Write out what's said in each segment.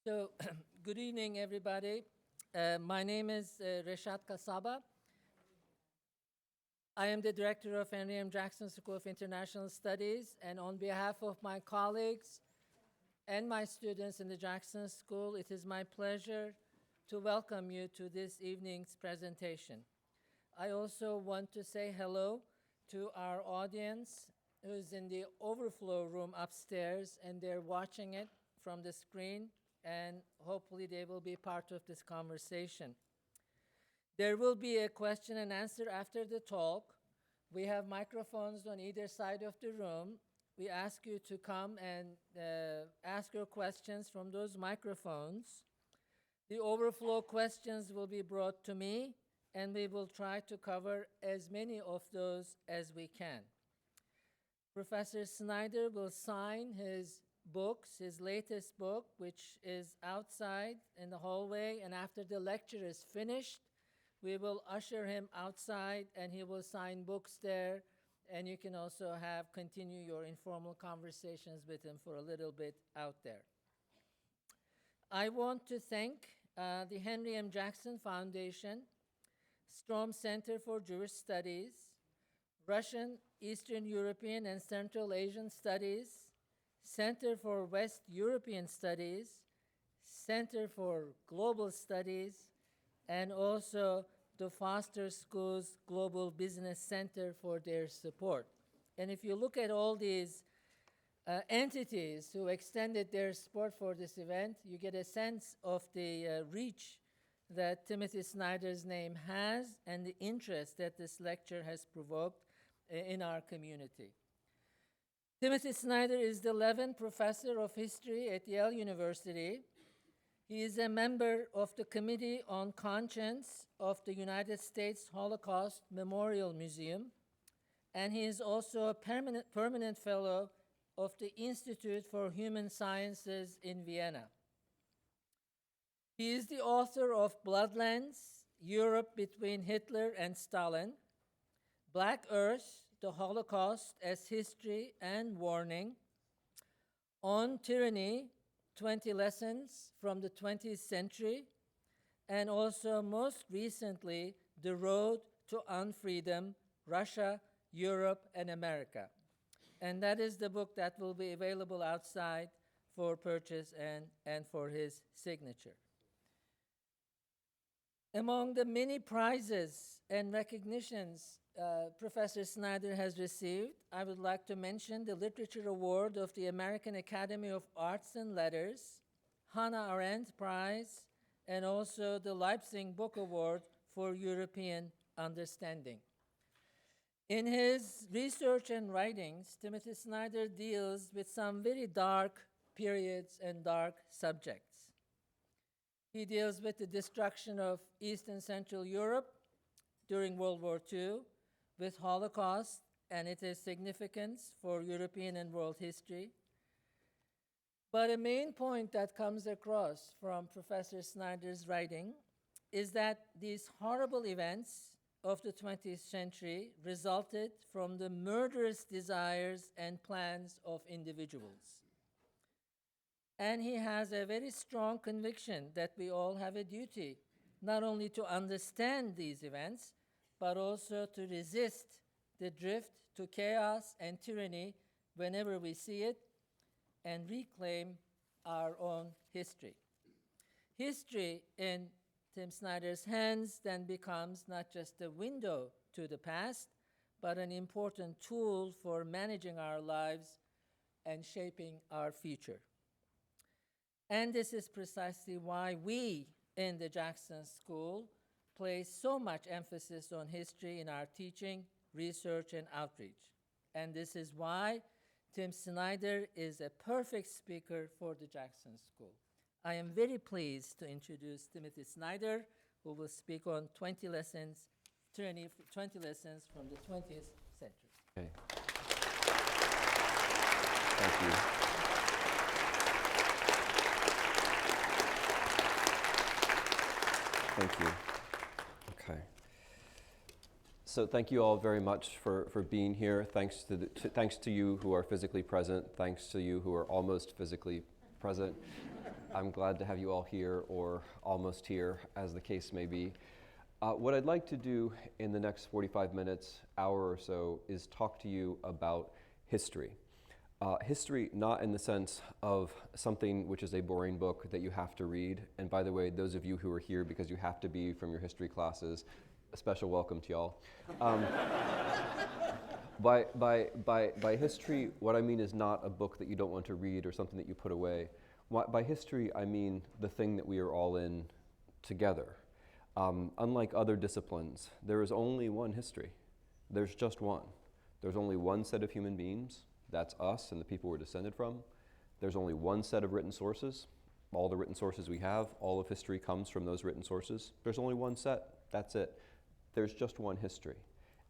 So, good evening, everybody. My name is Reshat Kasaba. I am the director of Henry M. Jackson School of International Studies, and on behalf of my colleagues and my students in the Jackson School, it is my pleasure to welcome you to this evening's presentation. I also want to say hello to our audience who's in the overflow room upstairs, and they're watching it from the screen, and hopefully they will be part of this conversation. There will be a question and answer after the talk. We have microphones on either side of the room. We ask you to come and ask your questions from those microphones. The overflow questions will be brought to me, and we will try to cover as many of those as we can. Professor Snyder will sign his books, his latest book, which is outside in the hallway, and after the lecture is finished, we will usher him outside and he will sign books there, and you can also continue your informal conversations with him for a little bit out there. I want to thank the Henry M. Jackson Foundation, Strom Center for Jewish Studies, Russian, Eastern European, and Central Asian Studies, Center for West European Studies, Center for Global Studies, and also the Foster School's Global Business Center for their support. And if you look at all these entities who extended their support for this event, you get a sense of the reach that Timothy Snyder's name has and the interest that this lecture has provoked in our community. Timothy Snyder is the Levin Professor of History at Yale University. He is a member of the Committee on Conscience of the United States Holocaust Memorial Museum, and he is also a permanent fellow of the Institute for Human Sciences in Vienna. He is the author of Bloodlands, Europe Between Hitler and Stalin, Black Earth, the Holocaust as History and Warning, On Tyranny, 20 Lessons from the 20th Century, and also most recently, The Road to Unfreedom, Russia, Europe, and America. And that is the book that will be available outside for purchase and for his signature. Among the many prizes and recognitions Professor Snyder has received, I would like to mention the Literature Award of the American Academy of Arts and Letters, Hannah Arendt Prize, and also the Leipzig Book Award for European Understanding. In his research and writings, Timothy Snyder deals with some very dark periods and dark subjects. He deals with the destruction of East and Central Europe during World War II, with Holocaust and its significance for European and world history. But a main point that comes across from Professor Snyder's writing is that these horrible events of the 20th century resulted from the murderous desires and plans of individuals. And he has a very strong conviction that we all have a duty not only to understand these events, but also to resist the drift to chaos and tyranny whenever we see it, and reclaim our own history. History in Tim Snyder's hands then becomes not just a window to the past, but an important tool for managing our lives and shaping our future. And this is precisely why we in the Jackson School place so much emphasis on history in our teaching, research, and outreach. And this is why Tim Snyder is a perfect speaker for the Jackson School. I am very pleased to introduce Timothy Snyder, who will speak on 20 lessons from the 20th century. Okay. Thank you. Thank you. Okay. So thank you all very much for being here. Thanks to you who are physically present. Thanks to you who are almost physically present. I'm glad to have you all here, or almost here, as the case may be. What I'd like to do in the next 45 minutes, hour or so, is talk to you about history. History not in the sense of something which is a boring book that you have to read. And by the way, those of you who are here because you have to be from your history classes, a special welcome to y'all. By history, what I mean is not a book that you don't want to read or something that you put away. By history, I mean the thing that we are all in together. Unlike other disciplines, there is only one history. There's just one. There's only one set of human beings. That's us and the people we're descended from. There's only one set of written sources. All the written sources we have, all of history comes from those written sources. There's only one set. That's it. There's just one history.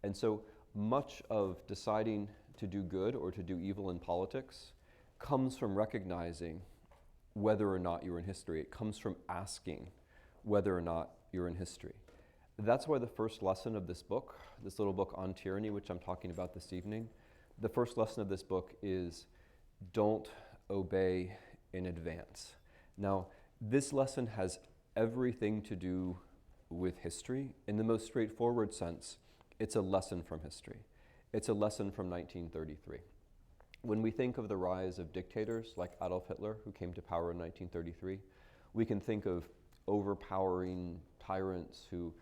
And so much of deciding to do good or to do evil in politics comes from recognizing whether or not you're in history. It comes from asking whether or not you're in history. That's why the first lesson of this book, this little book On Tyranny, which I'm talking about this evening, the first lesson of this book is don't obey in advance. Now, this lesson has everything to do with history. In the most straightforward sense, it's a lesson from history. It's a lesson from 1933. When we think of the rise of dictators like Adolf Hitler, who came to power in 1933, we can think of overpowering tyrants who,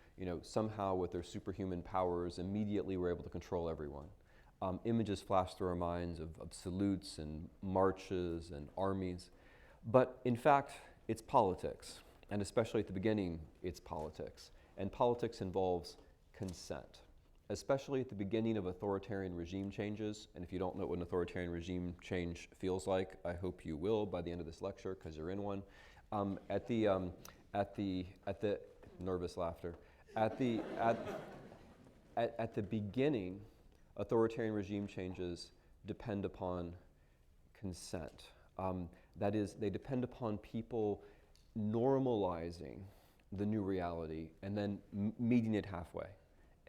somehow with their superhuman powers immediately were able to control everyone. Images flash through our minds of salutes and marches and armies. But in fact, it's politics. And especially at the beginning, it's politics. And politics involves consent, especially at the beginning of authoritarian regime changes. And if you don't know what an authoritarian regime change feels like, I hope you will by the end of this lecture, because you're in one. At the nervous laughter. At the beginning, authoritarian regime changes depend upon consent. That is, they depend upon people normalizing the new reality and then meeting it halfway,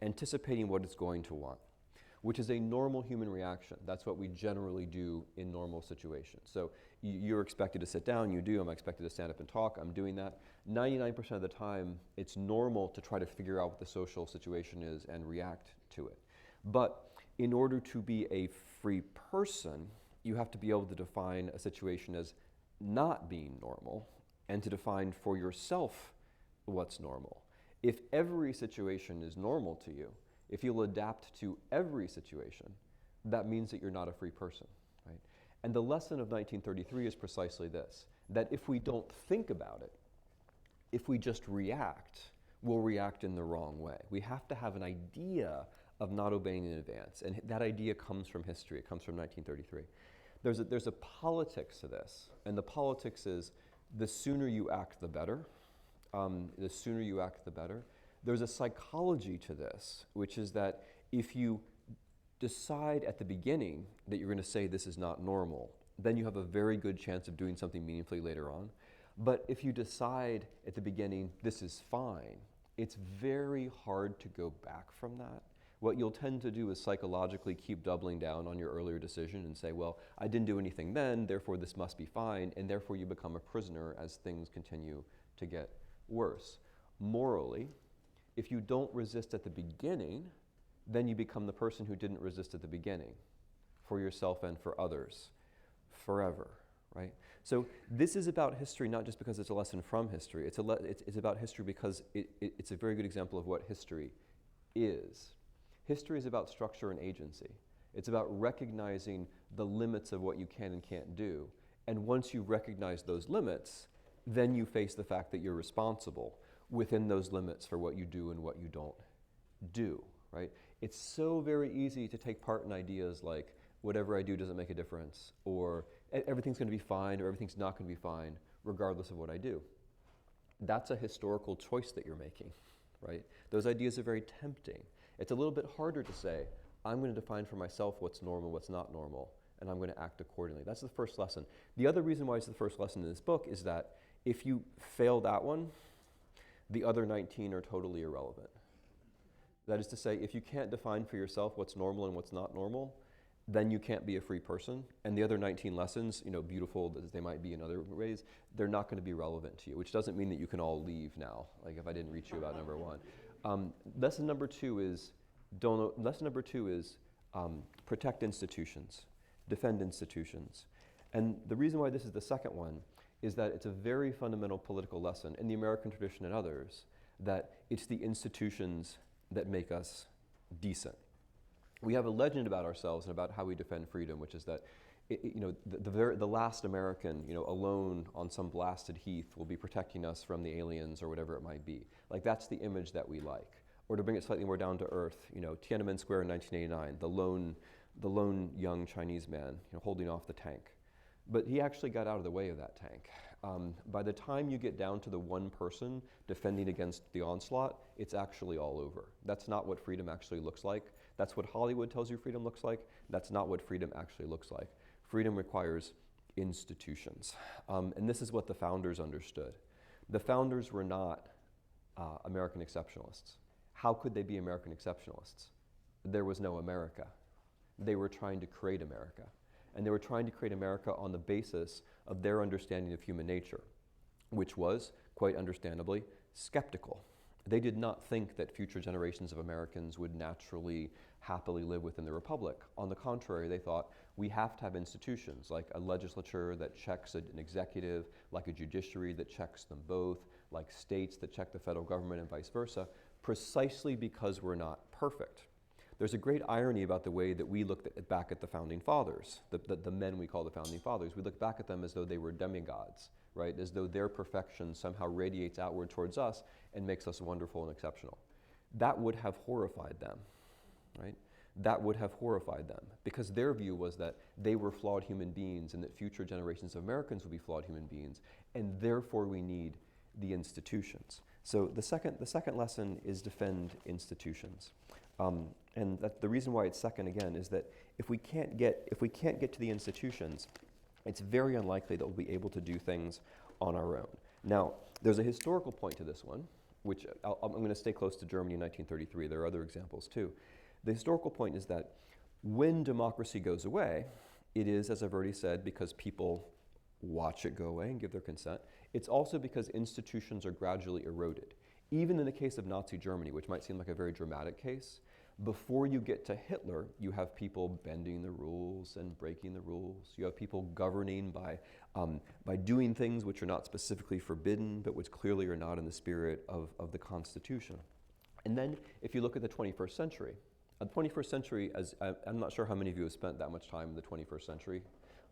anticipating what it's going to want, which is a normal human reaction. That's what we generally do in normal situations. So you're expected to sit down, you do. I'm expected to stand up and talk, I'm doing that. 99% of the time, it's normal to try to figure out what the social situation is and react to it. But in order to be a free person, you have to be able to define a situation as not being normal and to define for yourself what's normal. If every situation is normal to you, if you'll adapt to every situation, that means that you're not a free person, right? And the lesson of 1933 is precisely this, that if we don't think about it, if we just react, we'll react in the wrong way. We have to have an idea of not obeying in advance, and that idea comes from history. It comes from 1933. There's a politics to this, and the politics is the sooner you act, the better. The sooner you act, the better. There's a psychology to this, which is that if you decide at the beginning that you're going to say this is not normal, then you have a very good chance of doing something meaningfully later on. But if you decide at the beginning this is fine, it's very hard to go back from that. What you'll tend to do is psychologically keep doubling down on your earlier decision and say, well, I didn't do anything then, therefore this must be fine, and therefore you become a prisoner as things continue to get worse. Morally, if you don't resist at the beginning, then you become the person who didn't resist at the beginning, for yourself and for others, forever, right? So this is about history not just because it's a lesson from history, it's about history because it's a very good example of what history is. History is about structure and agency. It's about recognizing the limits of what you can and can't do. And once you recognize those limits, then you face the fact that you're responsible within those limits for what you do and what you don't do, right? It's so very easy to take part in ideas like, whatever I do doesn't make a difference, or everything's going to be fine, or everything's not going to be fine, regardless of what I do. That's a historical choice that you're making, right? Those ideas are very tempting. It's a little bit harder to say, I'm going to define for myself what's normal, what's not normal, and I'm going to act accordingly. That's the first lesson. The other reason why it's the first lesson in this book is that if you fail that one, the other 19 are totally irrelevant. That is to say, if you can't define for yourself what's normal and what's not normal, then you can't be a free person. And the other 19 lessons, beautiful as they might be in other ways, they're not going to be relevant to you, which doesn't mean that you can all leave now, like if I didn't reach you about number one. Lesson number two is protect institutions, defend institutions. And the reason why this is the second one is that it's a very fundamental political lesson in the American tradition and others, that it's the institutions that make us decent. We have a legend about ourselves and about how we defend freedom, which is that the last American, alone on some blasted heath will be protecting us from the aliens or whatever it might be. Like, that's the image that we like. Or to bring it slightly more down to earth, Tiananmen Square in 1989, the lone young Chinese man, holding off the tank. But he actually got out of the way of that tank. By the time you get down to the one person defending against the onslaught, it's actually all over. That's not what freedom actually looks like. That's what Hollywood tells you freedom looks like. That's not what freedom actually looks like. Freedom requires institutions. And this is what the founders understood. The founders were not American exceptionalists. How could they be American exceptionalists? There was no America. They were trying to create America. And they were trying to create America on the basis of their understanding of human nature, which was, quite understandably, skeptical. They did not think that future generations of Americans would naturally, happily live within the Republic. On the contrary, they thought we have to have institutions, like a legislature that checks an executive, like a judiciary that checks them both, like states that check the federal government and vice versa, precisely because we're not perfect. There's a great irony about the way that we look back at the Founding Fathers, the men we call the Founding Fathers. We look back at them as though they were demigods, right? As though their perfection somehow radiates outward towards us and makes us wonderful and exceptional. That would have horrified them, right? That would have horrified them, because their view was that they were flawed human beings and that future generations of Americans would be flawed human beings, and therefore we need the institutions. So the second lesson is defend institutions. And the reason why it's second, again, is that if we can't get to the institutions, it's very unlikely that we'll be able to do things on our own. Now, there's a historical point to this one, which I'm going to stay close to Germany in 1933. There are other examples too. The historical point is that when democracy goes away, it is, as I've already said, because people watch it go away and give their consent. It's also because institutions are gradually eroded. Even in the case of Nazi Germany, which might seem like a very dramatic case, before you get to Hitler, you have people bending the rules and breaking the rules. You have people governing by doing things which are not specifically forbidden, but which clearly are not in the spirit of the Constitution. And then if you look at the 21st century, I'm not sure how many of you have spent that much time in the 21st century.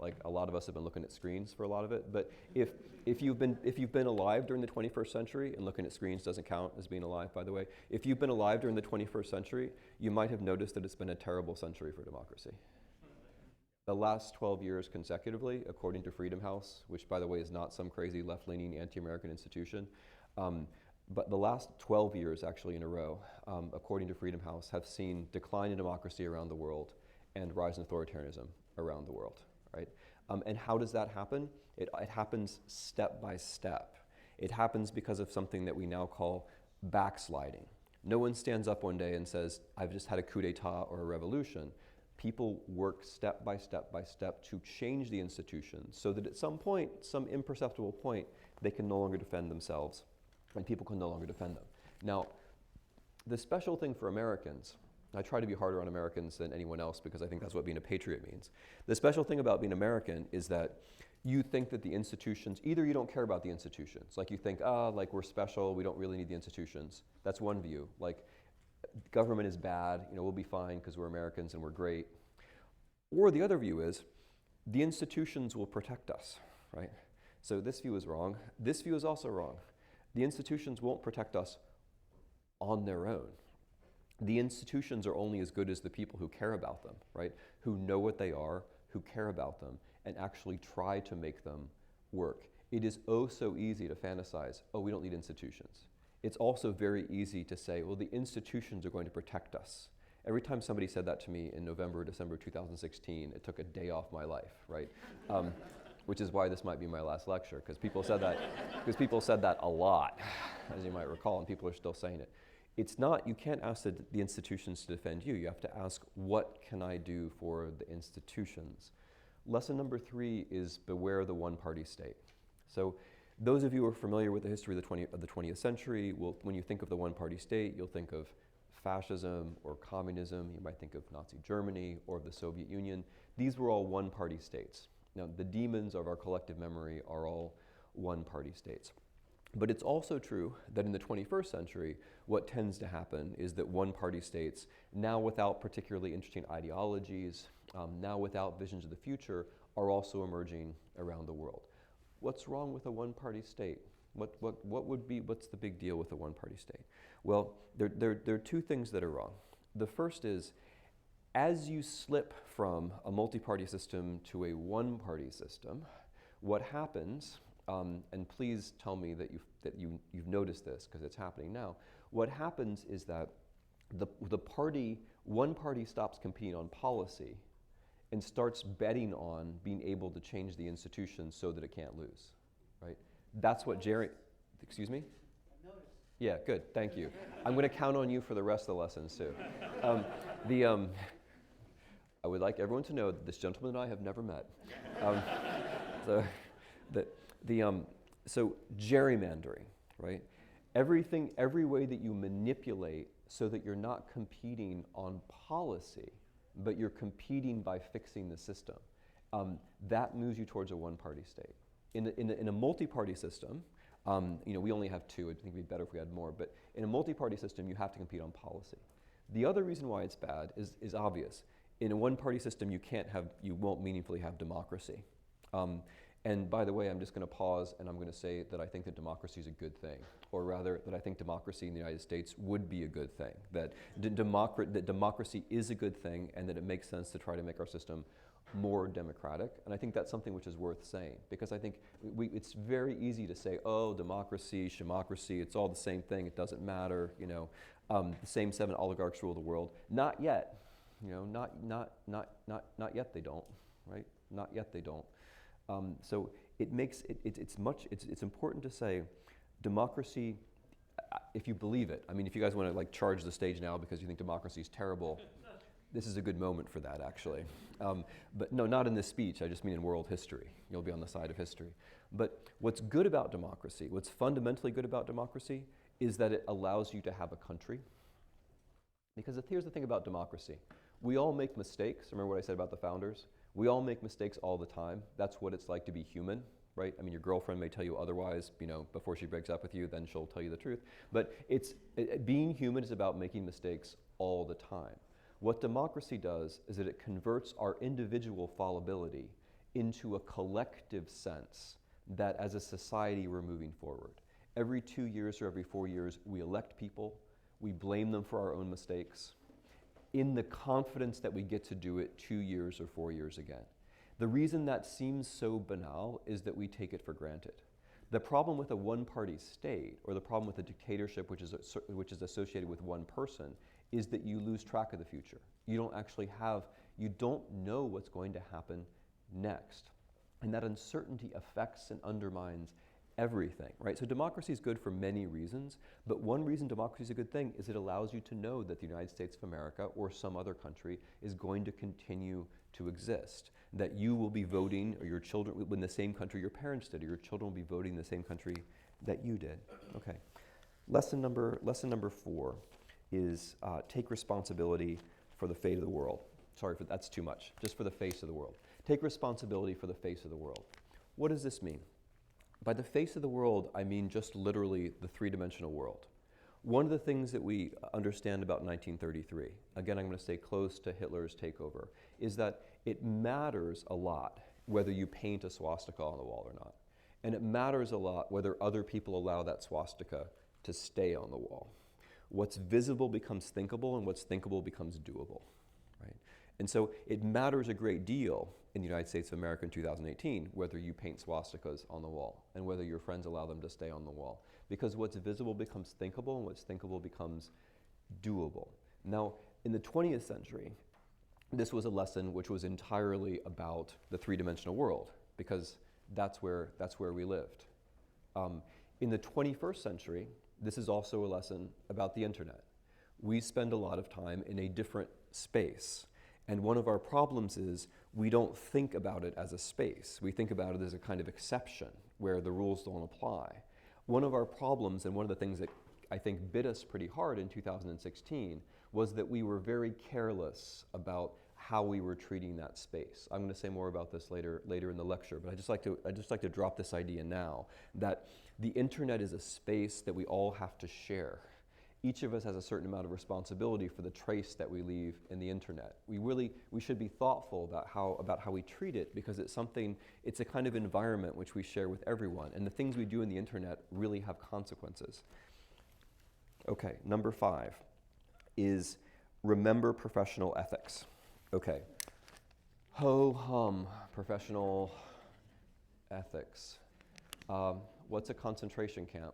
Like, a lot of us have been looking at screens for a lot of it. But if you've been alive during the 21st century, and looking at screens doesn't count as being alive, by the way, if you've been alive during the 21st century, you might have noticed that it's been a terrible century for democracy. The last 12 years consecutively, according to Freedom House, which, by the way, is not some crazy left-leaning anti-American institution, but the last 12 years actually in a row, according to Freedom House, have seen decline in democracy around the world and rise in authoritarianism around the world. Right? And how does that happen? It happens step by step. It happens because of something that we now call backsliding. No one stands up one day and says, I've just had a coup d'etat or a revolution. People work step by step by step to change the institutions so that at some point, some imperceptible point, they can no longer defend themselves and people can no longer defend them. Now, the special thing for Americans, I try to be harder on Americans than anyone else because I think that's what being a patriot means. The special thing about being American is that you think that the institutions, either you don't care about the institutions, like you think, like we're special, we don't really need the institutions. That's one view. Like, government is bad, we'll be fine because we're Americans and we're great. Or the other view is, the institutions will protect us, right? So this view is wrong. This view is also wrong. The institutions won't protect us on their own. The institutions are only as good as the people who care about them, right? Who know what they are, who care about them, and actually try to make them work. It is oh so easy to fantasize, we don't need institutions. It's also very easy to say, well, the institutions are going to protect us. Every time somebody said that to me in November, December 2016, it took a day off my life, right? Which is why this might be my last lecture, because people said that a lot, as you might recall, and people are still saying it. it's not, you can't ask the institutions to defend you. You have to ask, what can I do for the institutions? Lesson number 3 is beware the one-party state. So those of you who are familiar with the history of the 20th century, when you think of the one-party state, you'll think of fascism or communism. You might think of Nazi Germany or of the Soviet Union. These were all one-party states. Now, the demons of our collective memory are all one-party states. But it's also true that in the 21st century, what tends to happen is that one-party states, now without particularly interesting ideologies, now without visions of the future, are also emerging around the world. What's wrong with a one-party state? What's the big deal with a one-party state? Well, there are 2 things that are wrong. The first is, as you slip from a multi-party system to a one-party system, what happens, and please tell me that you've noticed this because it's happening now. What happens is that one party stops competing on policy and starts betting on being able to change the institution so that it can't lose, right? That's what excuse me? I've noticed. Yeah, good, thank you. I'm going to count on you for the rest of the lessons too. I would like everyone to know that this gentleman and I have never met. So gerrymandering, right? Every way that you manipulate so that you're not competing on policy, but you're competing by fixing the system, that moves you towards a one-party state. In a multi-party system, we only have 2. I think it'd be better if we had more, but in a multi-party system, you have to compete on policy. The other reason why it's bad is obvious. In a one-party system, you won't meaningfully have democracy. And by the way, I'm just going to pause and I'm going to say that I think that democracy is a good thing, or rather that I think democracy in the United States would be a good thing, that democracy is a good thing and that it makes sense to try to make our system more democratic. And I think that's something which is worth saying, because I think it's very easy to say, oh, democracy, shemocracy, it's all the same thing, it doesn't matter, the same 7 oligarchs rule the world. Not yet, not yet they don't, right? Not yet they don't. So it's important to say democracy, if you believe it. I mean, if you guys want to charge the stage now because you think democracy is terrible, this is a good moment for that, actually. But no, not in this speech. I just mean in world history. You'll be on the side of history. But what's good about democracy, what's fundamentally good about democracy, is that it allows you to have a country. Because here's the thing about democracy. We all make mistakes. Remember what I said about the founders? We all make mistakes all the time. That's what it's like to be human, right? I mean, your girlfriend may tell you otherwise, before she breaks up with you, then she'll tell you the truth. But being human is about making mistakes all the time. What democracy does is that it converts our individual fallibility into a collective sense that as a society we're moving forward. Every 2 years or every 4 years, we elect people, we blame them for our own mistakes, in the confidence that we get to do it 2 years or 4 years again. The reason that seems so banal is that we take it for granted. The problem with a one-party state, or the problem with a dictatorship which is associated with one person, is that you lose track of the future. You don't know what's going to happen next. And that uncertainty affects and undermines everything, right? So democracy is good for many reasons, but one reason democracy is a good thing is it allows you to know that the United States of America or some other country is going to continue to exist, that you will be voting, or your children, in the same country your parents did, or your children will be voting in the same country that you did. Okay. Lesson number 4 is take responsibility for the fate of the world. Sorry, that's too much. Just for the face of the world. Take responsibility for the face of the world. What does this mean? By the face of the world, I mean just literally the 3-dimensional world. One of the things that we understand about 1933, again, I'm going to stay close to Hitler's takeover, is that it matters a lot whether you paint a swastika on the wall or not. And it matters a lot whether other people allow that swastika to stay on the wall. What's visible becomes thinkable, and what's thinkable becomes doable, right? And so it matters a great deal in the United States of America in 2018 whether you paint swastikas on the wall and whether your friends allow them to stay on the wall. Because what's visible becomes thinkable, and what's thinkable becomes doable. Now, in the 20th century, this was a lesson which was entirely about the 3-dimensional world, because that's where we lived. In the 21st century, this is also a lesson about the internet. we spend a lot of time in a different space. And one of our problems is we don't think about it as a space. We think about it as a kind of exception where the rules don't apply. One of our problems, and one of the things that I think bit us pretty hard in 2016, was that we were very careless about how we were treating that space. I'm going to say more about this later in the lecture, but I just like to drop this idea now that the internet is a space that we all have to share. Each of us has a certain amount of responsibility for the trace that we leave in the internet. We should be thoughtful about how we treat it, because it's a kind of environment which we share with everyone, and the things we do in the internet really have consequences. Okay, number 5 is remember professional ethics. Okay, ho-hum, professional ethics. What's a concentration camp?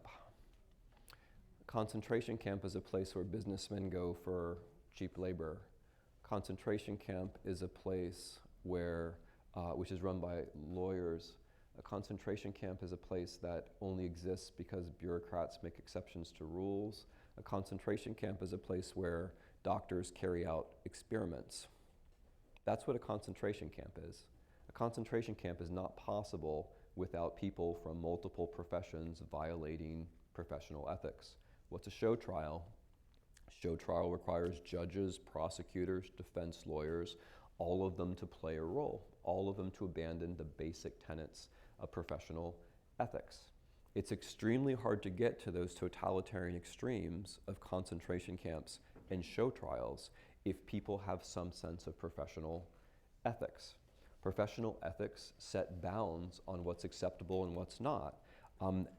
A concentration camp is a place where businessmen go for cheap labor. Concentration camp is a place where, which is run by lawyers. A concentration camp is a place that only exists because bureaucrats make exceptions to rules. A concentration camp is a place where doctors carry out experiments. That's what a concentration camp is. A concentration camp is not possible without people from multiple professions violating professional ethics. What's a show trial? A show trial requires judges, prosecutors, defense lawyers, all of them to play a role, all of them to abandon the basic tenets of professional ethics. It's extremely hard to get to those totalitarian extremes of concentration camps and show trials if people have some sense of professional ethics. Professional ethics set bounds on what's acceptable and what's not.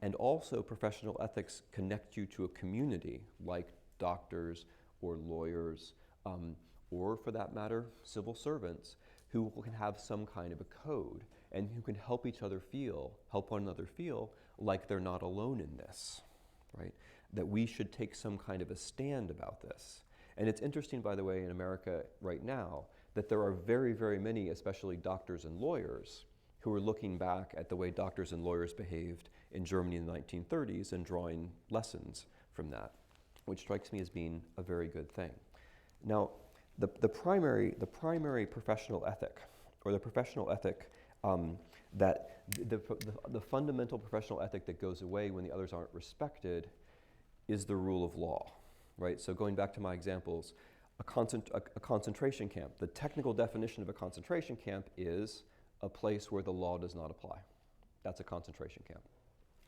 And also professional ethics connect you to a community like doctors or lawyers, or for that matter, civil servants who can have some kind of a code and who can help one another feel like they're not alone in this, right? That we should take some kind of a stand about this. And it's interesting, by the way, in America right now, that there are very, very many, especially doctors and lawyers, who are looking back at the way doctors and lawyers behaved in Germany in the 1930s and drawing lessons from that, which strikes me as being a very good thing. Now, the primary professional ethic, or the professional ethic that the fundamental professional ethic that goes away when the others aren't respected, is the rule of law, right? So going back to my examples, a concentration camp. The technical definition of a concentration camp is a place where the law does not apply. That's a concentration camp.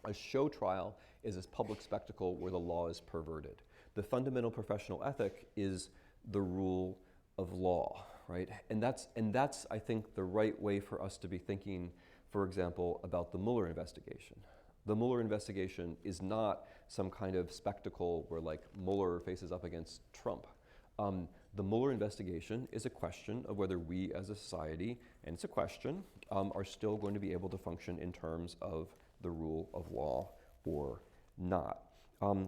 A show trial is a public spectacle where the law is perverted. The fundamental professional ethic is the rule of law, right? And that's I think, the right way for us to be thinking, for example, about the Mueller investigation. The Mueller investigation is not some kind of spectacle where, like, Mueller faces up against Trump. The Mueller investigation is a question of whether we as a society, and it's a question, are still going to be able to function in terms of the rule of law or not.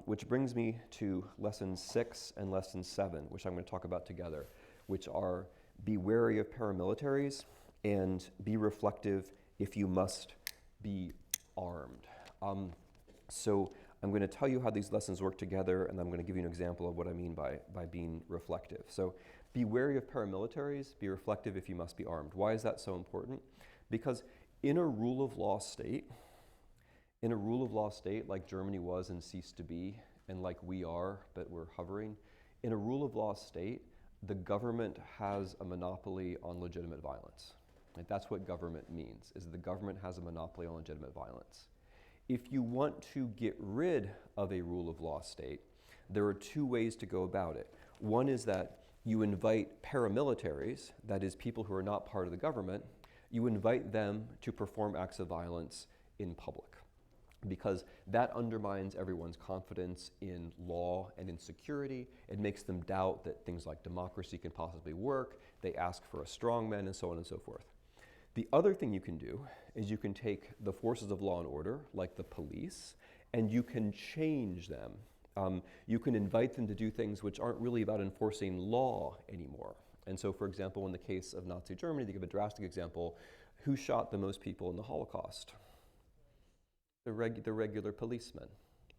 Which brings me to lesson 6 and lesson 7, which I'm going to talk about together, which are be wary of paramilitaries and be reflective if you must be armed. So I'm going to tell you how these lessons work together, and I'm going to give you an example of what I mean by being reflective. So be wary of paramilitaries, be reflective if you must be armed. Why is that so important? Because in a rule of law state like Germany was and ceased to be, and like we are, but we're hovering, in a rule of law state, the government has a monopoly on legitimate violence. Like, that's what government means, is the government has a monopoly on legitimate violence. If you want to get rid of a rule of law state, there are 2 ways to go about it. One is that you invite paramilitaries, that is, people who are not part of the government, you invite them to perform acts of violence in public, because that undermines everyone's confidence in law and in security. It makes them doubt that things like democracy can possibly work. They ask for a strongman, and so on and so forth. The other thing you can do is you can take the forces of law and order, like the police, and you can change them. You can invite them to do things which aren't really about enforcing law anymore. And so, for example, in the case of Nazi Germany, to give a drastic example, who shot the most people in the Holocaust? The regular policemen.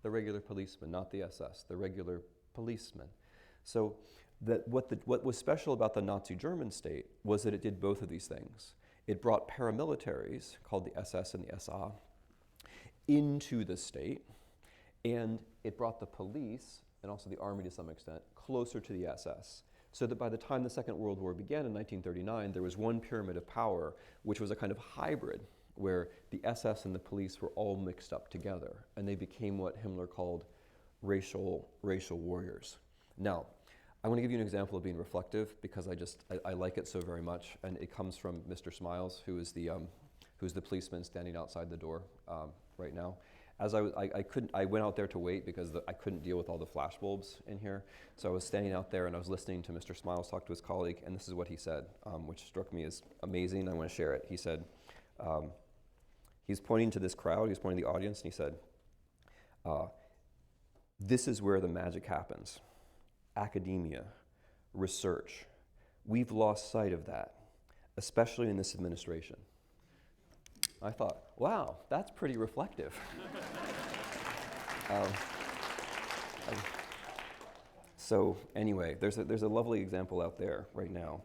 The regular policemen, not the SS, the regular policemen. So what was special about the Nazi German state was that it did both of these things. It brought paramilitaries, called the SS and the SA, into the state, and it brought the police, and also the army to some extent, closer to the SS. So that by the time the Second World War began in 1939, there was one pyramid of power, which was a kind of hybrid, where the SS and the police were all mixed up together, and they became what Himmler called racial warriors. Now, I want to give you an example of being reflective because I like it so very much, and it comes from Mr. Smiles, who's the policeman standing outside the door right now. As I went out there to wait because I couldn't deal with all the flashbulbs in here. So I was standing out there and I was listening to Mr. Smiles talk to his colleague, and this is what he said, which struck me as amazing. I want to share it. He said, he's pointing to this crowd, he's pointing to the audience, and he said, this is where the magic happens. Academia, research. We've lost sight of that, especially in this administration. I thought, wow, that's pretty reflective. So anyway, there's a lovely example out there right now.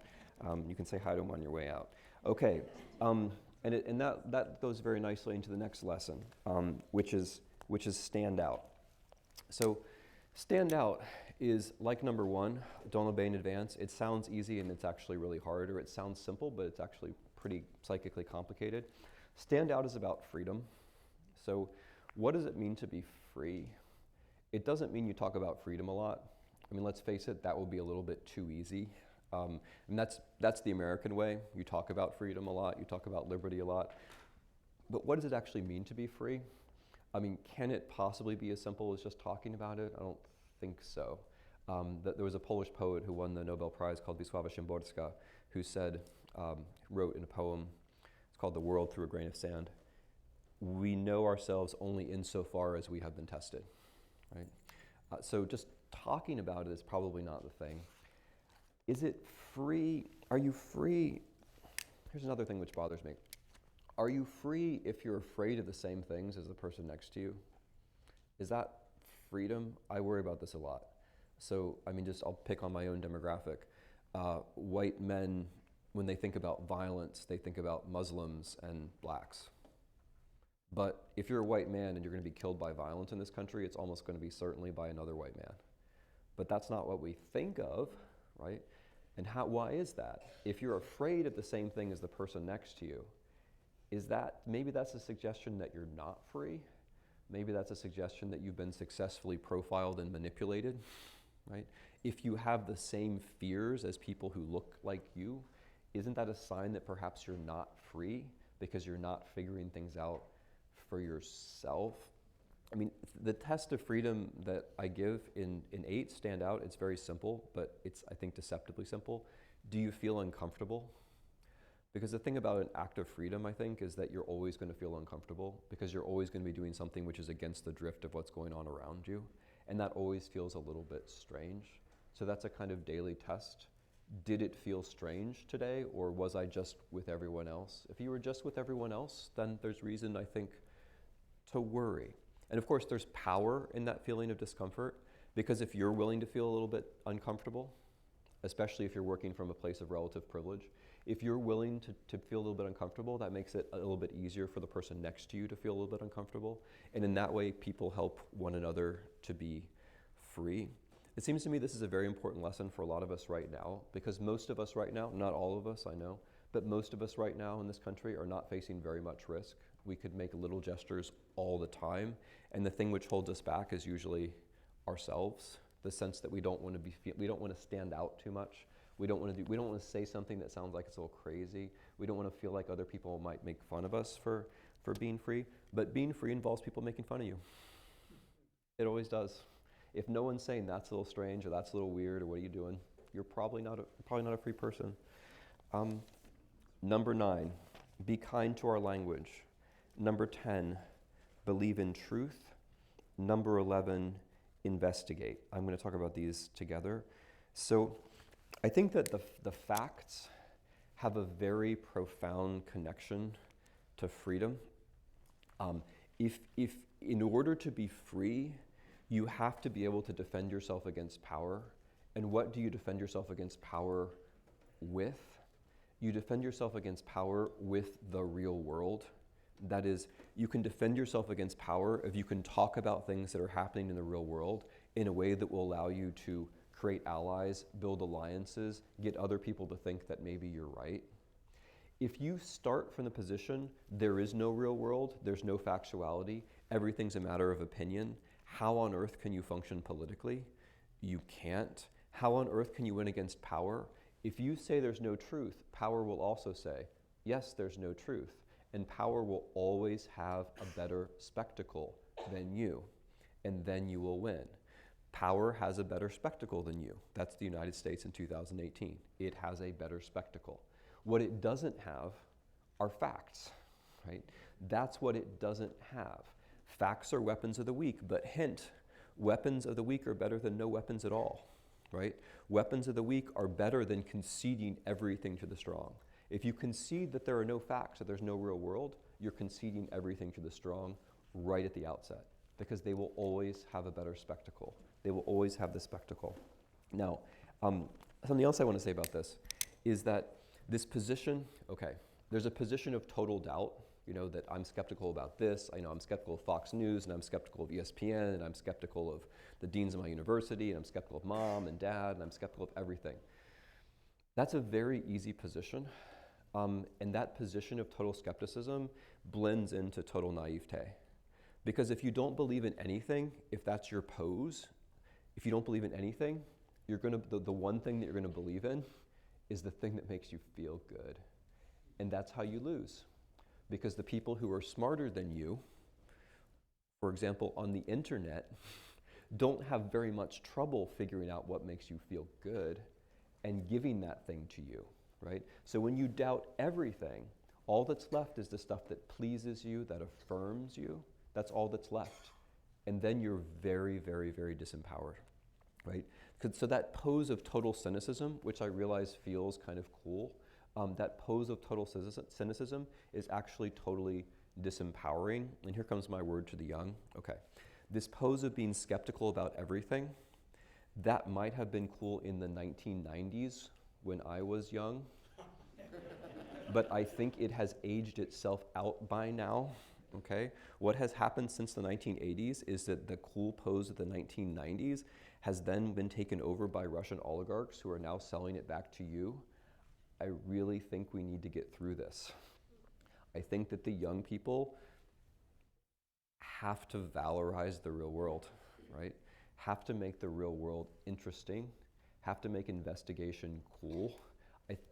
You can say hi to him on your way out. Okay, and that goes very nicely into the next lesson, which is stand out. So stand out is like number one, don't obey in advance. It sounds easy and it's actually really hard, or it sounds simple, but it's actually pretty psychically complicated. Stand out is about freedom. So what does it mean to be free? It doesn't mean you talk about freedom a lot. I mean, let's face it, that will be a little bit too easy. And that's the American way. You talk about freedom a lot, you talk about liberty a lot. But what does it actually mean to be free? I mean, can it possibly be as simple as just talking about it? I don't think so. There was a Polish poet who won the Nobel Prize called Wisława Szymborska, who said, wrote in a poem, it's called The World Through a Grain of Sand, we know ourselves only insofar as we have been tested, right? So just talking about it is probably not the thing. Is it free? Are you free? Here's another thing which bothers me. Are you free if you're afraid of the same things as the person next to you? Is that freedom? I worry about this a lot. So, I mean, I'll pick on my own demographic. White men, when they think about violence, they think about Muslims and blacks. But if you're a white man and you're going to be killed by violence in this country, it's almost going to be certainly by another white man. But that's not what we think of, right? And why is that? If you're afraid of the same thing as the person next to you, maybe that's a suggestion that you're not free? Maybe that's a suggestion that you've been successfully profiled and manipulated, right? If you have the same fears as people who look like you, isn't that a sign that perhaps you're not free because you're not figuring things out for yourself? I mean, the test of freedom that I give in 8, stand out, it's very simple, but it's, I think, deceptively simple. Do you feel uncomfortable? Because the thing about an act of freedom, I think, is that you're always going to feel uncomfortable because you're always going to be doing something which is against the drift of what's going on around you. And that always feels a little bit strange. So that's a kind of daily test. Did it feel strange today, or was I just with everyone else? If you were just with everyone else, then there's reason, I think, to worry. And of course, there's power in that feeling of discomfort, because if you're willing to feel a little bit uncomfortable, especially if you're working from a place of relative privilege, if you're willing to feel a little bit uncomfortable, that makes it a little bit easier for the person next to you to feel a little bit uncomfortable. And in that way, people help one another to be free. It seems to me this is a very important lesson for a lot of us right now, because most of us right now, not all of us, I know, but most of us right now in this country are not facing very much risk. We could make little gestures all the time, and the thing which holds us back is usually ourselves, the sense that we don't want to stand out too much. We don't want to say something that sounds like it's a little crazy. We don't want to feel like other people might make fun of us for being free. But being free involves people making fun of you. It always does. If no one's saying that's a little strange or that's a little weird or what are you doing, you're probably not a free person. Number 9, be kind to our language. Number 10, believe in truth. Number 11, investigate. I'm going to talk about these together. So I think that the facts have a very profound connection to freedom. If in order to be free, you have to be able to defend yourself against power And what do you defend yourself against power with? You defend yourself against power with the real world. That is, you can defend yourself against power if you can talk about things that are happening in the real world in a way that will allow you to create allies, build alliances, get other people to think that maybe you're right. If you start from the position, there is no real world, there's no factuality, everything's a matter of opinion, how on earth can you function politically? You can't. How on earth can you win against power? If you say there's no truth, power will also say, yes, there's no truth. And power will always have a better spectacle than you. And then you will win. Power has a better spectacle than you. That's the United States in 2018. It has a better spectacle. What it doesn't have are facts, right? That's what it doesn't have. Facts are weapons of the weak, but hint, weapons of the weak are better than no weapons at all, right? Weapons of the weak are better than conceding everything to the strong. If you concede that there are no facts, that there's no real world, you're conceding everything to the strong right at the outset, because they will always have a better spectacle. They will always have the spectacle. Now, something else I want to say about this is that this position, okay, there's a position of total doubt, you know, that I'm skeptical about this. I know I'm skeptical of Fox News, and I'm skeptical of ESPN, and I'm skeptical of the deans of my university, and I'm skeptical of mom and dad, and I'm skeptical of everything. That's a very easy position. And that position of total skepticism blends into total naivete. Because if you don't believe in anything, if that's your pose, if you don't believe in anything, you're gonna, the one thing that you're gonna believe in is the thing that makes you feel good. And that's how you lose. Because the people who are smarter than you, for example, on the internet, don't have very much trouble figuring out what makes you feel good and giving that thing to you, right? So when you doubt everything, all that's left is the stuff that pleases you, that affirms you. That's all that's left. And then you're very, very, very disempowered, right? So that pose of total cynicism, which I realize feels kind of cool, that pose of total cynicism is actually totally disempowering. And here comes my word to the young. Okay, this pose of being skeptical about everything, that might have been cool in the 1990s when I was young, but I think it has aged itself out by now. Okay, what has happened since the 1980s is that the cool pose of the 1990s has then been taken over by Russian oligarchs who are now selling it back to you. I really think we need to get through this. I think that the young people have to valorize the real world, right? Have to make the real world interesting, have to make investigation cool.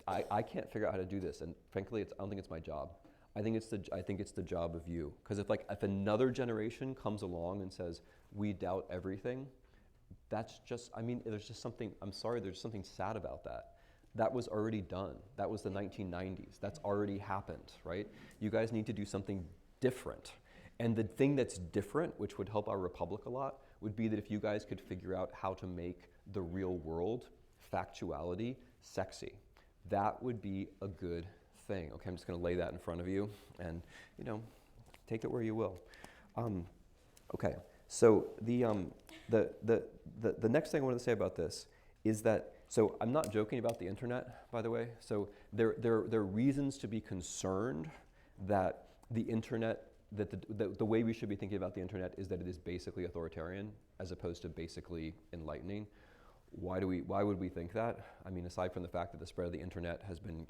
I can't figure out how to do this, and frankly, I don't think it's my job. I think it's the job of you. Because if another generation comes along and says, we doubt everything, that's just, I mean, there's just something, I'm sorry, there's something sad about that. That was already done. That was the 1990s. That's already happened, right? You guys need to do something different. And the thing that's different, which would help our republic a lot, would be that if you guys could figure out how to make the real world, factuality, sexy. That would be a good thing. Okay, I'm just going to lay that in front of you, and take it where you will. Okay, so the next thing I wanted to say about this is that, so I'm not joking about the internet, by the way. So there are reasons to be concerned that the internet, that the way we should be thinking about the internet is that it is basically authoritarian as opposed to basically enlightening. Why would we think that? I mean, aside from the fact that the spread of the internet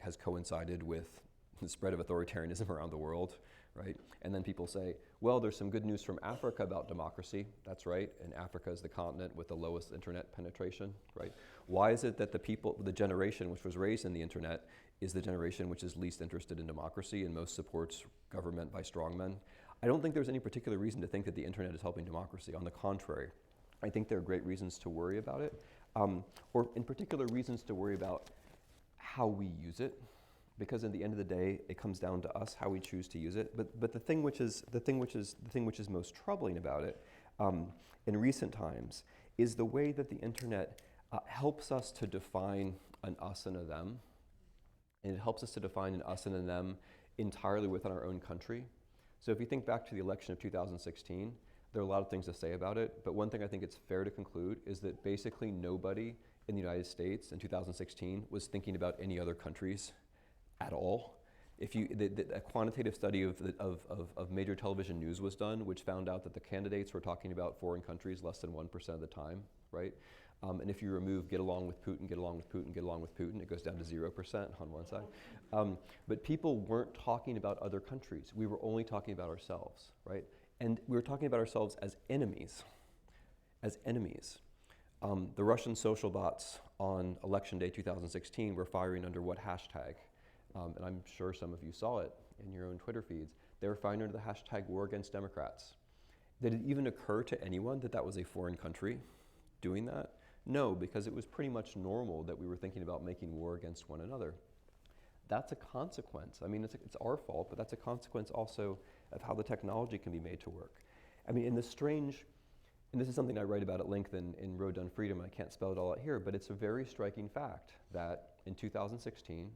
has coincided with the spread of authoritarianism around the world, right? And then people say, well, there's some good news from Africa about democracy. That's right, and Africa is the continent with the lowest internet penetration, right? Why is it that the generation which was raised in the internet is the generation which is least interested in democracy and most supports government by strongmen? I don't think there's any particular reason to think that the internet is helping democracy. On the contrary, I think there are great reasons to worry about it. Or in particular reasons to worry about how we use it, because at the end of the day, it comes down to us how we choose to use it. But the thing which is most troubling about it in recent times is the way that the internet helps us to define an us and a them, and it helps us to define an us and a them entirely within our own country. So if you think back to the election of 2016. There are a lot of things to say about it, but one thing I think it's fair to conclude is that basically nobody in the United States in 2016 was thinking about any other countries at all. If you, a quantitative study of major television news was done, which found out that the candidates were talking about foreign countries less than 1% of the time, right? And if you remove get along with Putin, get along with Putin, get along with Putin, it goes down to 0% on one side. But people weren't talking about other countries. We were only talking about ourselves, right? And we were talking about ourselves as enemies, as enemies. The Russian social bots on election day 2016 were firing under what hashtag? And I'm sure some of you saw it in your own Twitter feeds. They were firing under the hashtag war against Democrats. Did it even occur to anyone that that was a foreign country doing that? No, because it was pretty much normal that we were thinking about making war against one another. That's a consequence. I mean, it's our fault, but that's a consequence also of how the technology can be made to work. I mean, in the strange, and this is something I write about at length in Road to Unfreedom, I can't spell it all out here, but it's a very striking fact that in 2016,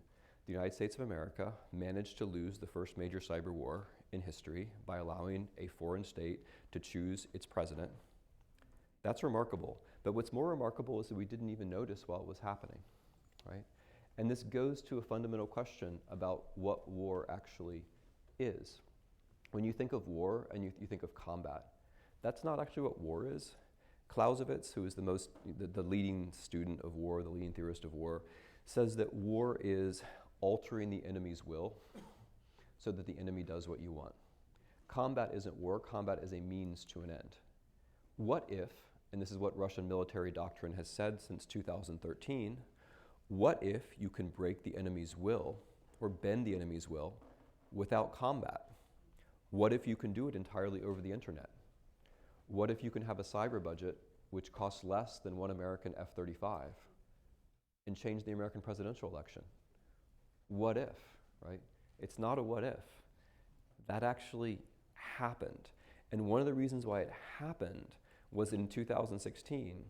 the United States of America managed to lose the first major cyber war in history by allowing a foreign state to choose its president. That's remarkable. But what's more remarkable is that we didn't even notice while it was happening, right? And this goes to a fundamental question about what war actually is. When you think of war and you think of combat, that's not actually what war is. Clausewitz, who is the leading student of war, the leading theorist of war, says that war is altering the enemy's will so that the enemy does what you want. Combat isn't war, combat is a means to an end. What if, and this is what Russian military doctrine has said since 2013, what if you can break the enemy's will or bend the enemy's will without combat? What if you can do it entirely over the internet? What if you can have a cyber budget which costs less than one American F-35 and change the American presidential election? What if, right? It's not a what if. That actually happened. And one of the reasons why it happened was in 2016,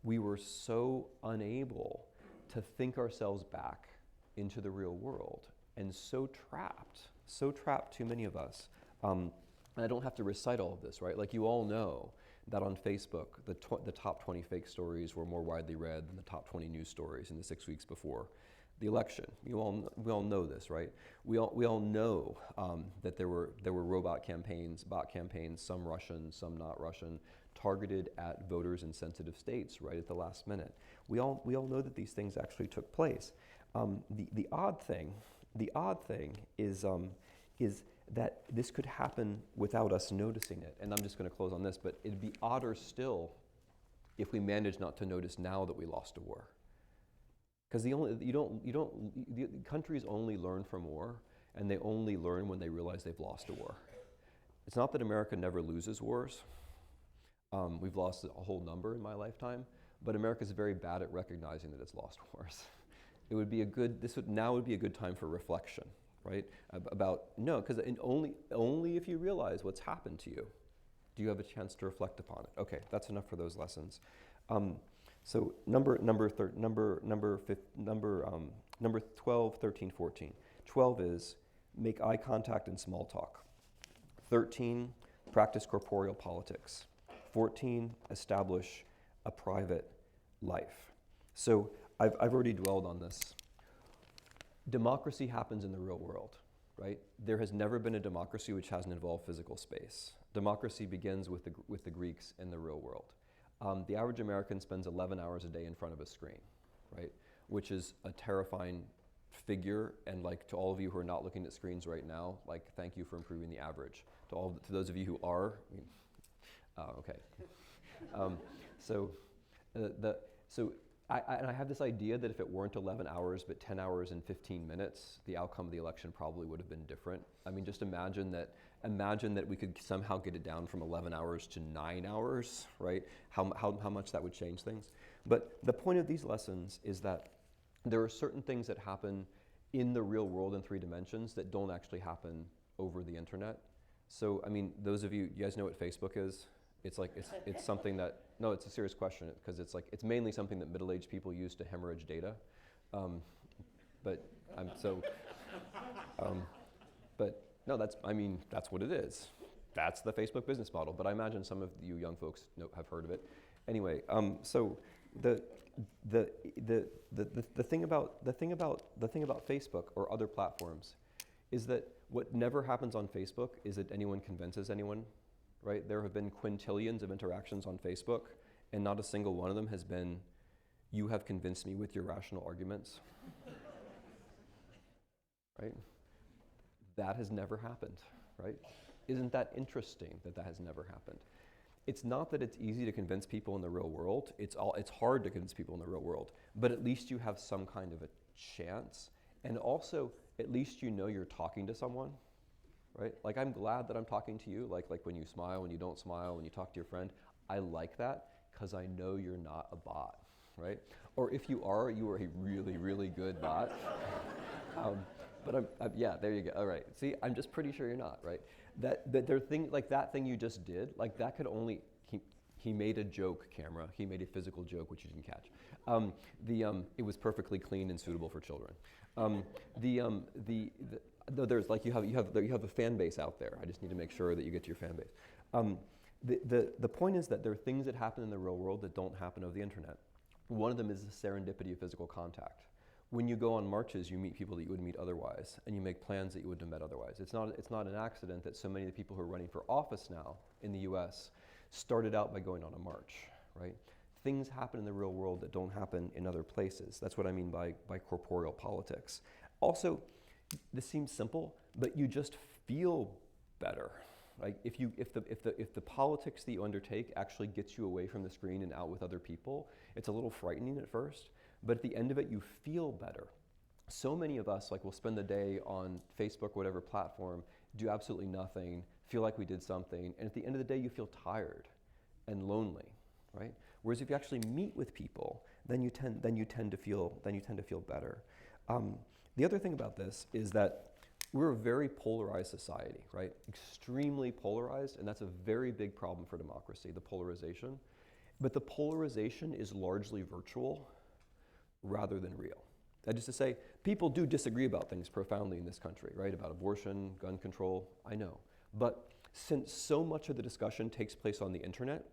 we were so unable to think ourselves back into the real world and so trapped, too many of us. And I don't have to recite all of this, right? Like you all know that on Facebook, the top 20 fake stories were more widely read than the top 20 news stories in the 6 weeks before the election. We all know this, right? We all know that there were bot campaigns, some Russian, some not Russian, targeted at voters in sensitive states right at the last minute. We all know that these things actually took place. The odd thing is that this could happen without us noticing it. And I'm just going to close on this, but it'd be odder still if we managed not to notice now that we lost a war. Because countries only learn from war, and they only learn when they realize they've lost a war. It's not that America never loses wars. We've lost a whole number in my lifetime, but America's very bad at recognizing that it's lost wars. Now would be a good time for reflection, right? Because only if you realize what's happened to you do you have a chance to reflect upon it. Okay, that's enough for those lessons. So number 12, 13, 14. 12 is make eye contact and small talk. 13, practice corporeal politics. 14, establish a private life. So I've already dwelled on this. Democracy happens in the real world, right? There has never been a democracy which hasn't involved physical space. Democracy begins with the Greeks in the real world. The average American spends 11 hours a day in front of a screen, right? Which is a terrifying figure, and like to all of you who are not looking at screens right now, like thank you for improving the average. To those of you who are, okay. I have this idea that if it weren't 11 hours, but 10 hours and 15 minutes, the outcome of the election probably would have been different. I mean, just imagine that we could somehow get it down from 11 hours to 9 hours, right? How much that would change things. But the point of these lessons is that there are certain things that happen in the real world in 3 dimensions that don't actually happen over the internet. So, I mean, those of you guys know what Facebook is? It's something that, no, it's a serious question, because it's mainly something that middle-aged people use to hemorrhage data. But no, that's what it is. That's the Facebook business model. But I imagine some of you young folks have heard of it. Anyway, so the thing about Facebook or other platforms is that what never happens on Facebook is that anyone convinces anyone, right? There have been quintillions of interactions on Facebook, and not a single one of them has been, you have convinced me with your rational arguments, right? That has never happened, right? Isn't that interesting that that has never happened? It's not that it's easy to convince people in the real world. It's hard to convince people in the real world, but at least you have some kind of a chance. And also, at least you know you're talking to someone, right? Like, I'm glad that I'm talking to you, like when you smile, when you don't smile, when you talk to your friend. I like that because I know you're not a bot, right? Or if you are a really, really good bot. But yeah, there you go. All right. See, I'm just pretty sure you're not, right? That there thing like that thing you just did, like that could only he made a joke, camera. He made a physical joke which you didn't catch. It was perfectly clean and suitable for children. Though there's like you have a fan base out there. I just need to make sure that you get to your fan base. The point is that there are things that happen in the real world that don't happen over the internet. One of them is the serendipity of physical contact. When you go on marches, you meet people that you wouldn't meet otherwise, and you make plans that you wouldn't have met otherwise. It's not an accident that so many of the people who are running for office now in the US started out by going on a march, right? Things happen in the real world that don't happen in other places. That's what I mean by corporeal politics. Also, this seems simple, but you just feel better. Like if the politics that you undertake actually gets you away from the screen and out with other people, it's a little frightening at first. But at the end of it, you feel better. So many of us, like, will spend the day on Facebook, whatever platform, do absolutely nothing, feel like we did something, and at the end of the day, you feel tired and lonely, right? Whereas if you actually meet with people, then you tend to feel better. The other thing about this is that we're a very polarized society, right? Extremely polarized, and that's a very big problem for democracy, the polarization. But the polarization is largely virtual rather than real. That is to say, people do disagree about things profoundly in this country, right? About abortion, gun control, I know. But since so much of the discussion takes place on the internet,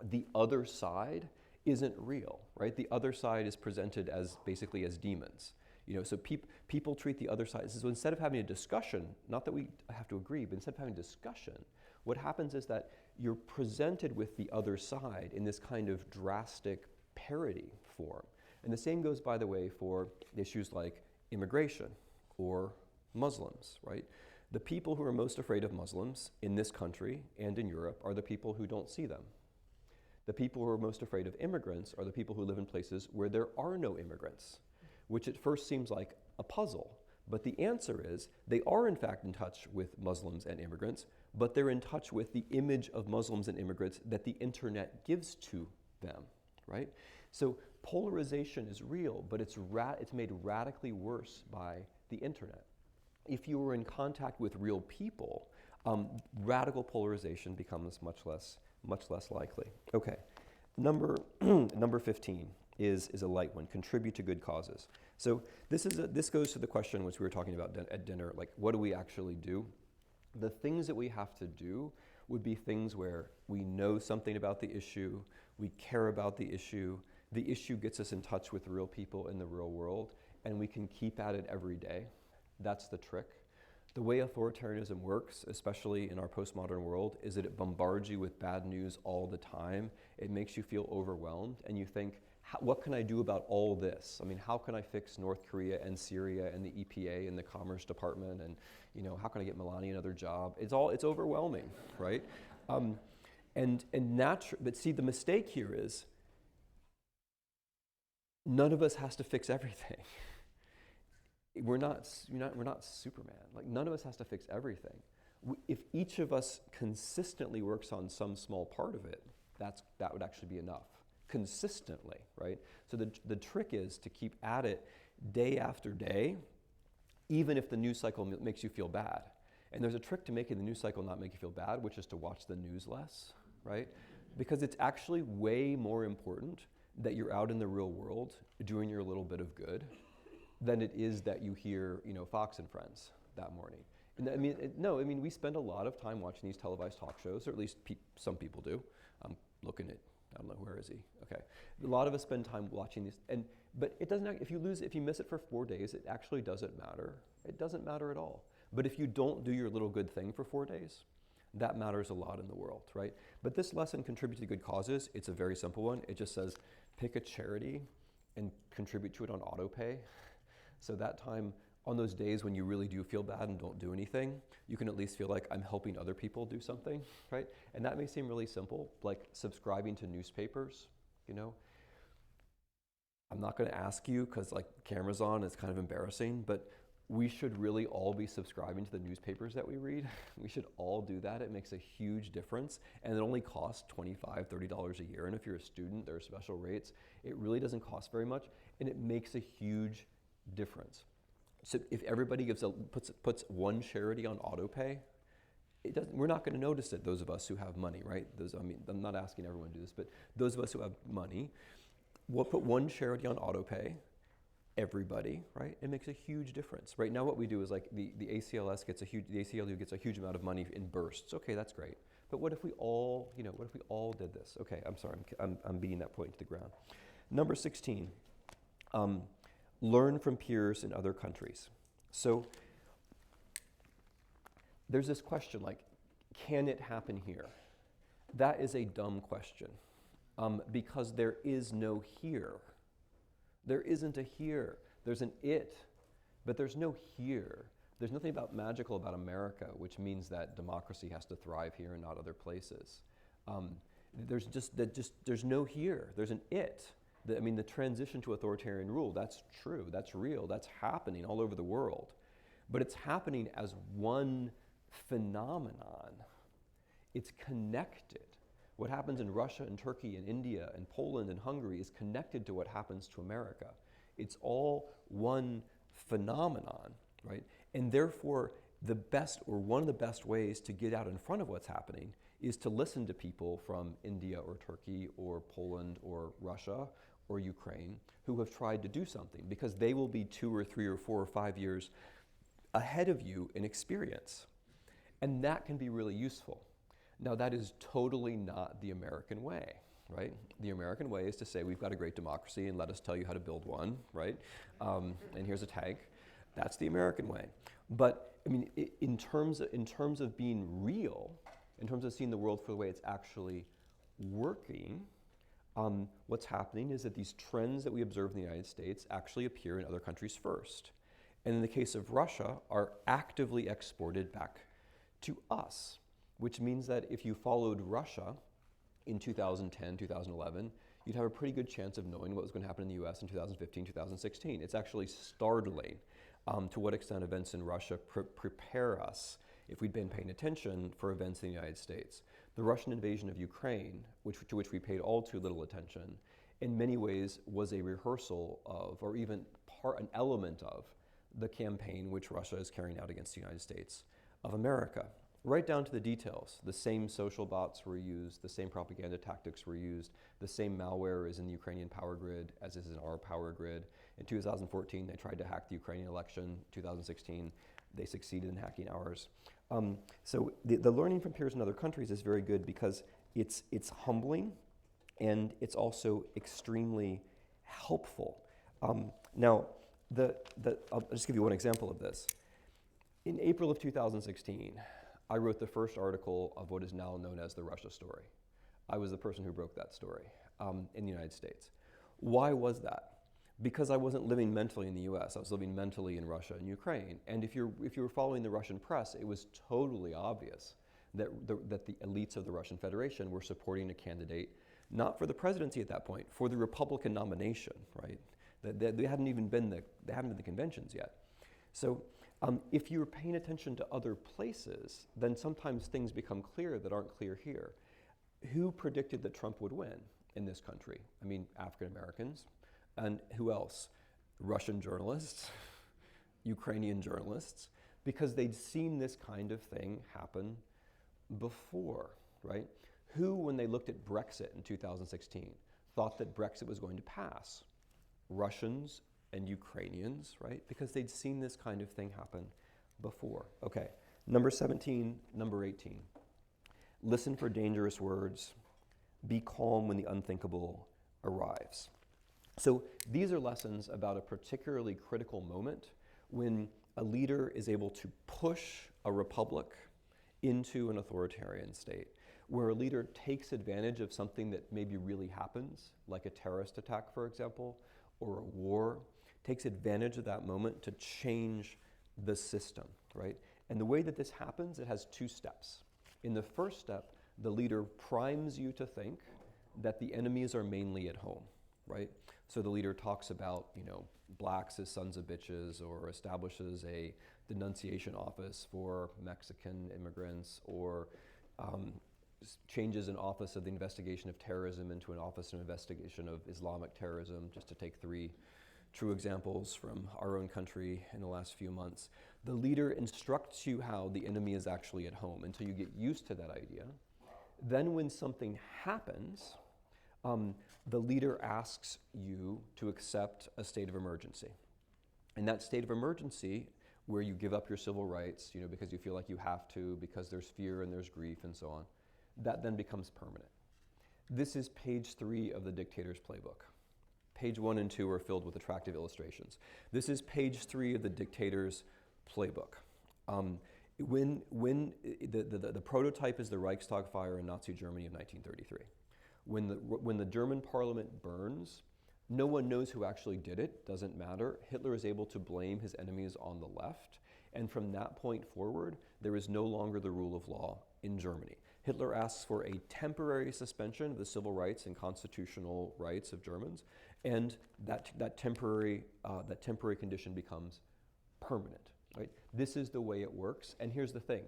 the other side isn't real, right? The other side is presented as basically as demons. So people treat the other side, so instead of having a discussion, not that we have to agree, but instead of having a discussion, what happens is that you're presented with the other side in this kind of drastic parody form. And the same goes, by the way, for issues like immigration or Muslims, right? The people who are most afraid of Muslims in this country and in Europe are the people who don't see them. The people who are most afraid of immigrants are the people who live in places where there are no immigrants, which at first seems like a puzzle. But the answer is they are in fact in touch with Muslims and immigrants, but they're in touch with the image of Muslims and immigrants that the internet gives to them, right? So polarization is real, but it's made radically worse by the internet. If you were in contact with real people, radical polarization becomes much less likely. Okay, number 15 is a light one: contribute to good causes. So this goes to the question which we were talking about at dinner, like what do we actually do? The things that we have to do would be things where we know something about the issue, we care about the issue gets us in touch with real people in the real world, and we can keep at it every day. That's the trick. The way authoritarianism works, especially in our postmodern world, is that it bombards you with bad news all the time. It makes you feel overwhelmed, and you think, what can I do about all this? I mean, how can I fix North Korea and Syria and the EPA and the Commerce Department, and how can I get Melania another job? It's overwhelming, right? But see, the mistake here is none of us has to fix everything. We're not Superman. Like, none of us has to fix everything. If each of us consistently works on some small part of it, that would actually be enough. Consistently, right? So the trick is to keep at it day after day, even if the news cycle makes you feel bad. And there's a trick to making the news cycle not make you feel bad, which is to watch the news less, right? Because it's actually way more important that you're out in the real world doing your little bit of good than it is that you hear, Fox and Friends that morning. And we spend a lot of time watching these televised talk shows, or at least some people do. I'm looking at I don't know, where is he? Okay. A lot of us spend time watching these, but it doesn't, if you miss it for 4 days, it actually doesn't matter. It doesn't matter at all. But if you don't do your little good thing for 4 days, that matters a lot in the world, right? But this lesson, contribute to good causes, it's a very simple one. It just says, pick a charity and contribute to it on autopay. So that time, on those days when you really do feel bad and don't do anything, you can at least feel like I'm helping other people do something, right? And that may seem really simple, like subscribing to newspapers, you know? I'm not gonna ask you, because like camera's on, it's kind of embarrassing, but we should really all be subscribing to the newspapers that we read. We should all do that. It makes a huge difference. And it only costs $25, $30 a year. And if you're a student, there are special rates. It really doesn't cost very much, and it makes a huge difference. So if everybody puts one charity on autopay, we're not going to notice it, those of us who have money, right? I'm not asking everyone to do this, but those of us who have money, we'll put one charity on autopay, everybody, right? It makes a huge difference. Right now what we do is like the ACLU gets a huge amount of money in bursts. Okay, that's great. But what if we all, did this? Okay, I'm sorry, I'm beating that point to the ground. Number 16, learn from peers in other countries. So there's this question like, can it happen here? That is a dumb question because there is no here. There isn't a here. There's an it, but there's no here. There's nothing magical about America, which means that democracy has to thrive here and not other places. There's no here. There's an it. The transition to authoritarian rule, that's true, that's real, that's happening all over the world. But it's happening as one phenomenon. It's connected. What happens in Russia and Turkey and India and Poland and Hungary is connected to what happens to America. It's all one phenomenon, right? And therefore, one of the best ways to get out in front of what's happening is to listen to people from India or Turkey or Poland or Russia or Ukraine who have tried to do something, because they will be 2 or 3 or 4 or 5 years ahead of you in experience. And that can be really useful. Now, that is totally not the American way, right? The American way is to say, we've got a great democracy and let us tell you how to build one, right? And here's a tank. That's the American way. But in terms of being real, in terms of seeing the world for the way it's actually working, what's happening is that these trends that we observe in the United States actually appear in other countries first. And in the case of Russia, are actively exported back to us, which means that if you followed Russia in 2010, 2011, you'd have a pretty good chance of knowing what was going to happen in the US in 2015, 2016. It's actually startling to what extent events in Russia prepare us, if we'd been paying attention, for events in the United States. The Russian invasion of Ukraine, to which we paid all too little attention, in many ways was a rehearsal of, or even an element of, the campaign which Russia is carrying out against the United States of America. Right down to the details. The same social bots were used, the same propaganda tactics were used, the same malware is in the Ukrainian power grid as is in our power grid. In 2014, they tried to hack the Ukrainian election. 2016, they succeeded in hacking ours. So the learning from peers in other countries is very good because it's humbling and it's also extremely helpful. Now, I'll just give you one example of this. In April of 2016, I wrote the first article of what is now known as the Russia story. I was the person who broke that story in the United States. Why was that? Because I wasn't living mentally in the US, I was living mentally in Russia and Ukraine. And if you were following the Russian press, it was totally obvious that the elites of the Russian Federation were supporting a candidate, not for the presidency at that point, for the Republican nomination, right? They hadn't been the conventions yet. So if you're paying attention to other places, then sometimes things become clear that aren't clear here. Who predicted that Trump would win in this country? African Americans. And who else? Russian journalists, Ukrainian journalists, because they'd seen this kind of thing happen before, right? Who, when they looked at Brexit in 2016, thought that Brexit was going to pass? Russians and Ukrainians, right? Because they'd seen this kind of thing happen before. Okay, number 17, number 18. Listen for dangerous words, Be calm when the unthinkable arrives. So these are lessons about a particularly critical moment when a leader is able to push a republic into an authoritarian state, where a leader takes advantage of something that maybe really happens, like a terrorist attack, for example, or a war, takes advantage of that moment to change the system, right? And the way that this happens, it has two steps. In the first step, the leader primes you to think that the enemies are mainly at home, right? So the leader talks about, blacks as sons of bitches, or establishes a denunciation office for Mexican immigrants, or changes an office of the investigation of terrorism into an office of investigation of Islamic terrorism, just to take three true examples from our own country in the last few months. The leader instructs you how the enemy is actually at home until you get used to that idea. Then when something happens, the leader asks you to accept a state of emergency. And that state of emergency, where you give up your civil rights, because you feel like you have to, because there's fear and there's grief and so on, that then becomes permanent. This is page 3 of the Dictator's Playbook. Page 1 and 2 are filled with attractive illustrations. This is page 3 of the Dictator's Playbook. When the prototype is the Reichstag fire in Nazi Germany of 1933. When the German parliament burns, no one knows who actually did it, doesn't matter. Hitler is able to blame his enemies on the left, and from that point forward, there is no longer the rule of law in Germany. Hitler asks for a temporary suspension of the civil rights and constitutional rights of Germans, and that temporary condition becomes permanent. Right? This is the way it works, and here's the thing.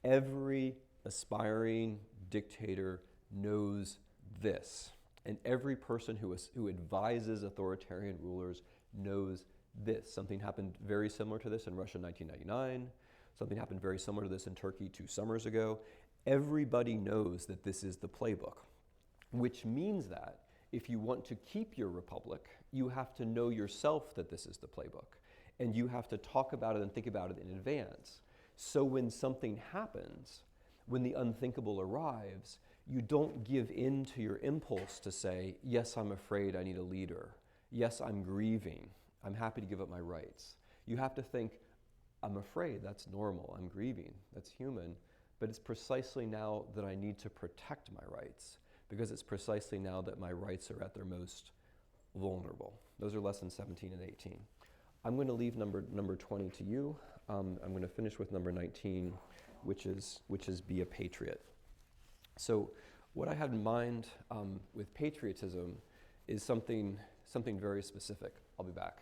Every aspiring dictator knows this, and every person who advises authoritarian rulers knows this. Something happened very similar to this in Russia in 1999. Something happened very similar to this in Turkey 2 summers ago. Everybody knows that this is the playbook, which means that if you want to keep your republic, you have to know yourself that this is the playbook. And you have to talk about it and think about it in advance. So when something happens, when the unthinkable arrives, you don't give in to your impulse to say, yes, I'm afraid, I need a leader. Yes, I'm grieving. I'm happy to give up my rights. You have to think, I'm afraid, that's normal. I'm grieving, that's human. But it's precisely now that I need to protect my rights, because it's precisely now that my rights are at their most vulnerable. Those are lessons 17 and 18. I'm going to leave number 20 to you. I'm going to finish with number 19, which is be a patriot. So what I had in mind with patriotism is something very specific. I'll be back.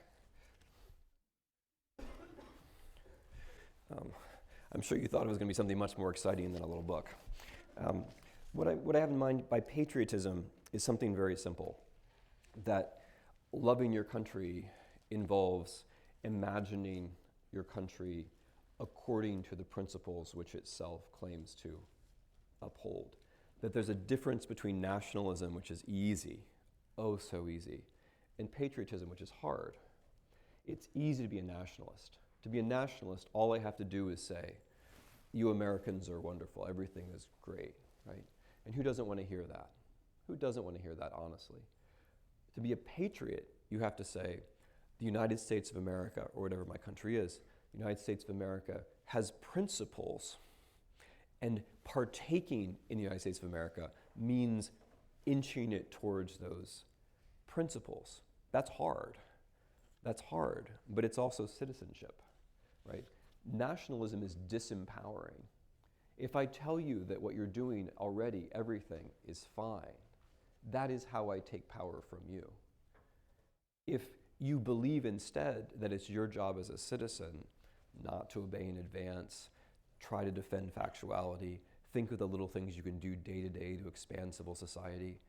I'm sure you thought it was going to be something much more exciting than a little book. What I have in mind by patriotism is something very simple, that loving your country involves imagining your country according to the principles which itself claims to uphold. That there's a difference between nationalism, which is easy, oh so easy, and patriotism, which is hard. It's easy to be a nationalist. To be a nationalist, all I have to do is say, you Americans are wonderful, everything is great, right? And who doesn't want to hear that? Who doesn't want to hear that, honestly? To be a patriot, you have to say, the United States of America, or whatever my country is, the United States of America has principles, and partaking in the United States of America means inching it towards those principles. That's hard, but it's also citizenship, right? Nationalism is disempowering. If I tell you that what you're doing already, everything is fine, that is how I take power from you. If you believe instead that it's your job as a citizen not to obey in advance, try to defend factuality, think of the little things you can do day to day to expand civil society,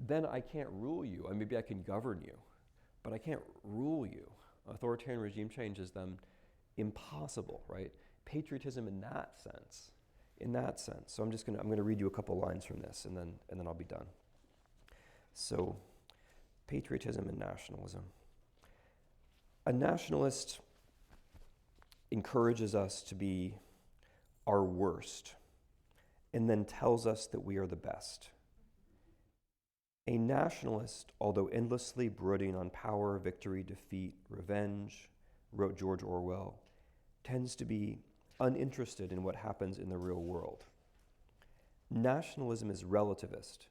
then I can't rule you. Maybe I can govern you, but I can't rule you. Authoritarian regime change is then impossible, right? Patriotism in that sense. So I'm going to read you a couple lines from this, and then I'll be done. So, patriotism and nationalism. A nationalist encourages us to be our worst, and then tells us that we are the best. A nationalist, although endlessly brooding on power, victory, defeat, revenge, wrote George Orwell, tends to be uninterested in what happens in the real world. Nationalism is relativist,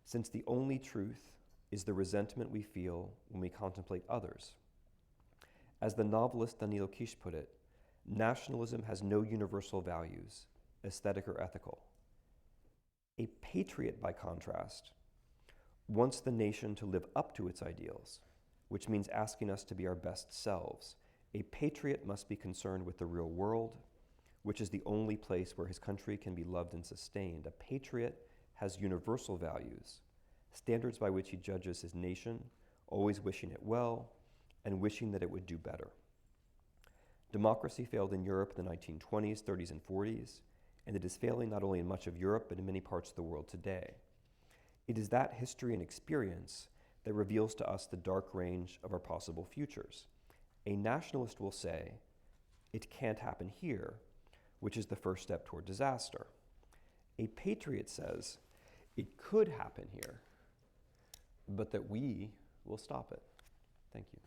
since the only truth is the resentment we feel when we contemplate others. As the novelist Danilo Kish put it, nationalism has no universal values, aesthetic or ethical. A patriot, by contrast, wants the nation to live up to its ideals, which means asking us to be our best selves. A patriot must be concerned with the real world, which is the only place where his country can be loved and sustained. A patriot has universal values, standards by which he judges his nation, always wishing it well and wishing that it would do better. Democracy failed in Europe in the 1920s, 30s, and 40s, and it is failing not only in much of Europe, but in many parts of the world today. It is that history and experience that reveals to us the dark range of our possible futures. A nationalist will say, it can't happen here, which is the first step toward disaster. A patriot says, it could happen here, but that we will stop it. Thank you.